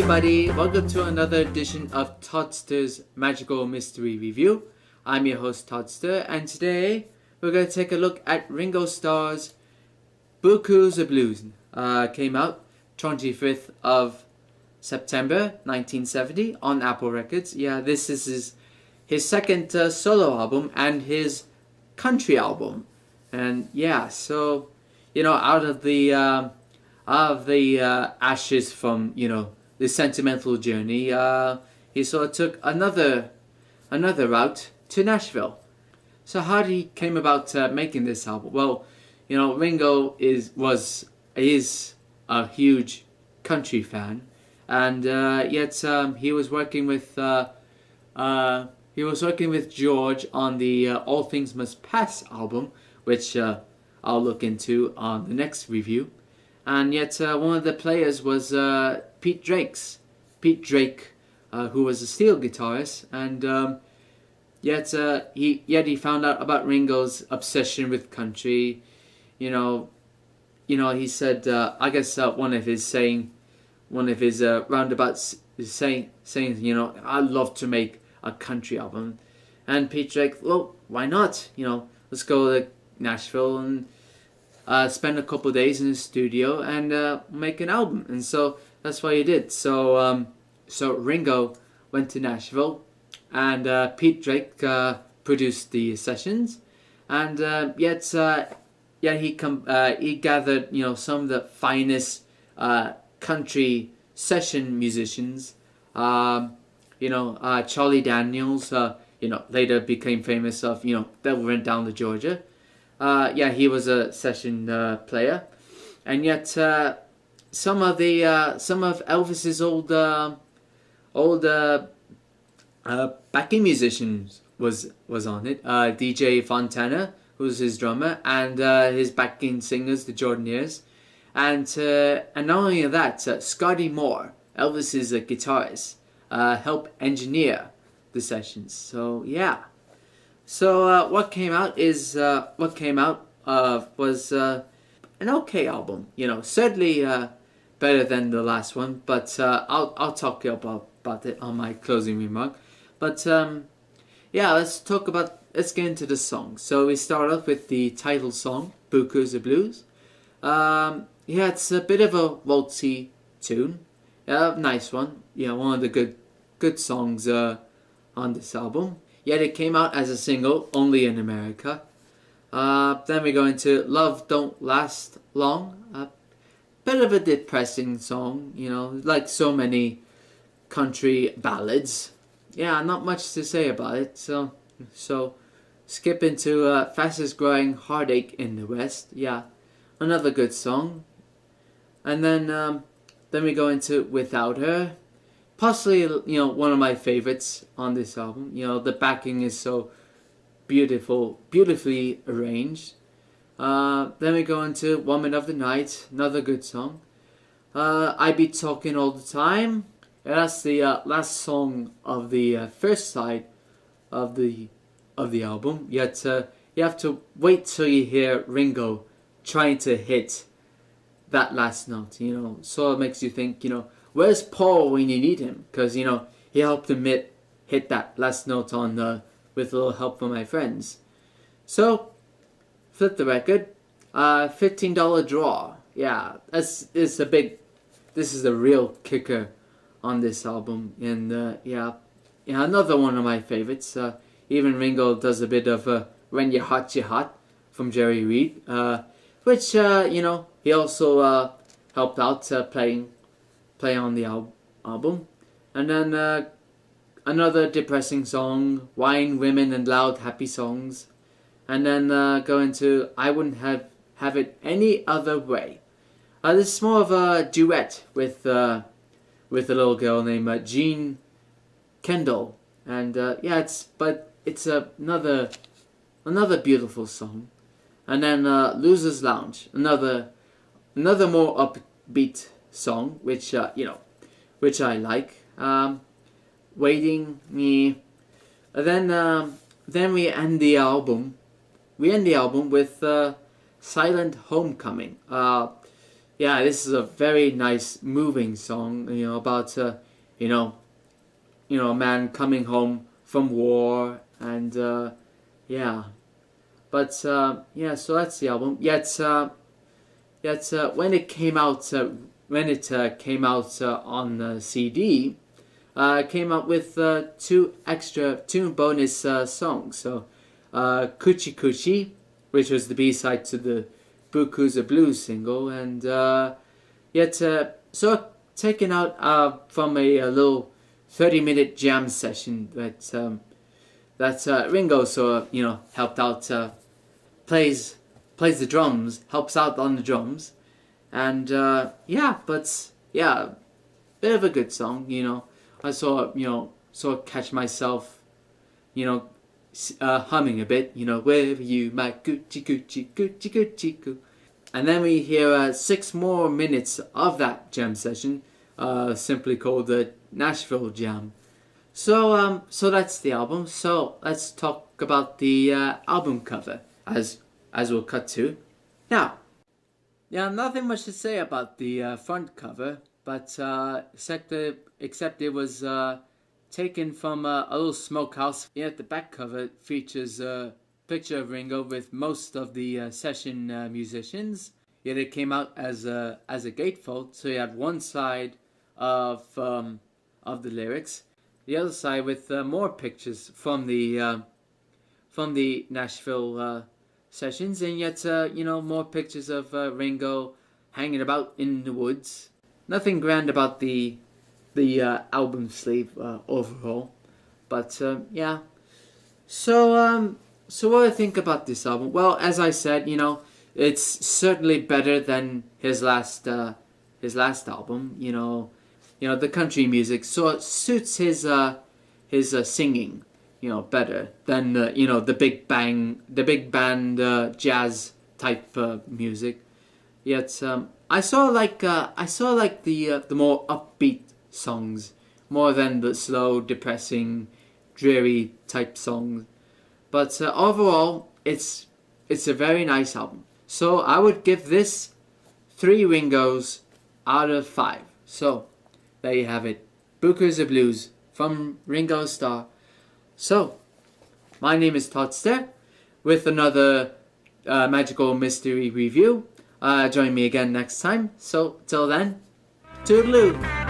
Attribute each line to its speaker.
Speaker 1: everybody, welcome to another edition of Toddster's Magical Mystery Review. I'm your host Toddster, and today we're going to take a look at Ringo Starr's Beaucoups of Blues. Came out 25th of September 1970 on Apple Records. Yeah, this is his second solo album and his country album. And yeah, so, out of the ashes from, the sentimental journey, he sort of took another route to Nashville. So how did he came about making this album? Well, Ringo is a huge country fan, and yet he was working with George on the All Things Must Pass album, which I'll look into on the next review. And yet one of the players was Pete Drake, who was a steel guitarist, and yet he found out about Ringo's obsession with country. He said, I guess one of his roundabouts is saying, I'd love to make a country album. And Pete Drake, well, why not? Let's go to Nashville and spend a couple of days in the studio and make an album. And so that's what he did. So Ringo went to Nashville, and Pete Drake produced the sessions, and he gathered some of the finest country session musicians. Charlie Daniels, later became famous of that went down to Georgia. He was a session player, and yet some of Elvis's old backing musicians was on it. DJ Fontana, who was his drummer, and his backing singers, the Jordanaires, and not only that, Scotty Moore, Elvis's guitarist, helped engineer the sessions. So yeah. So what came out was an okay album. Certainly better than the last one, but I'll talk about it on my closing remark. But let's get into the song. So we start off with the title song, Beaucoups of Blues. It's a bit of a waltzy tune. Nice one. One of the good songs on this album. Yet it came out as a single only in America. Then we go into Love Don't Last Long. A bit of a depressing song, like so many country ballads. Yeah, not much to say about it. So skip into Fastest Growing Heartache in the West. Yeah, another good song. And then we go into Without Her. Possibly, one of my favorites on this album. The backing is so beautifully arranged. Then we go into Woman of the Night, another good song. I Be Talking All the Time. That's the last song of the first side of the album. Yet you have to wait till you hear Ringo trying to hit that last note. So it makes you think, where's Paul when you need him? Because, he helped him hit that last note on with a little help from my friends. So, flip the record. $15 draw. Yeah, this is the real kicker on this album. And, another one of my favorites. Even Ringo does a bit of When You're Hot, You're Hot from Jerry Reed. Which, he also helped out play on the album. And then another depressing song, Wine, Women and Loud Happy Songs. And then go into I Wouldn't Have It Any Other Way. This is more of a duet with a little girl named Jean Kendall. And it's another beautiful song. And then Loser's Lounge, another more upbeat song, which I like. Waiting Me. Then we end the album. We end the album with Silent Homecoming. yeah, this is a very nice, moving song. About you know, a man coming home from war, and yeah. But yeah, so that's the album. Yet when it came out, came out on CD, came out with two bonus songs. So, Coochie Coochie, which was the B-side to the Beaucoups Blues single, and taken out from a little 30-minute jam session that Ringo helped out, plays the drums, helps out on the drums, and bit of a good song. I sort of catch myself, humming a bit, wherever you might Gucci Gucci Gucci Gucci Goo. And then we hear 6 more minutes of that jam session, simply called the Nashville Jam. So that's the album. So let's talk about the album cover, as we'll cut to now. Yeah, nothing much to say about the front cover, but except it was taken from a little smokehouse. Yeah, the back cover features a picture of Ringo with most of the session musicians. Yet it came out as a gatefold, so you had one side of the lyrics, the other side with more pictures from the Nashville sessions, and yet more pictures of Ringo hanging about in the woods. Nothing grand about the album sleeve overall, but yeah. So what do I think about this album? Well, as I said, it's certainly better than his last album. The country music so it suits his singing, better than the big band jazz type music. Yet I sort of like the more upbeat songs more than the slow, depressing, dreary type songs. But overall, it's a very nice album. So I would give this 3 Ringos out of 5. So there you have it, Beaucoups Blues from Ringo Starr. So my name is Toddster with another magical mystery review. Join me again next time. So till then, toodaloo.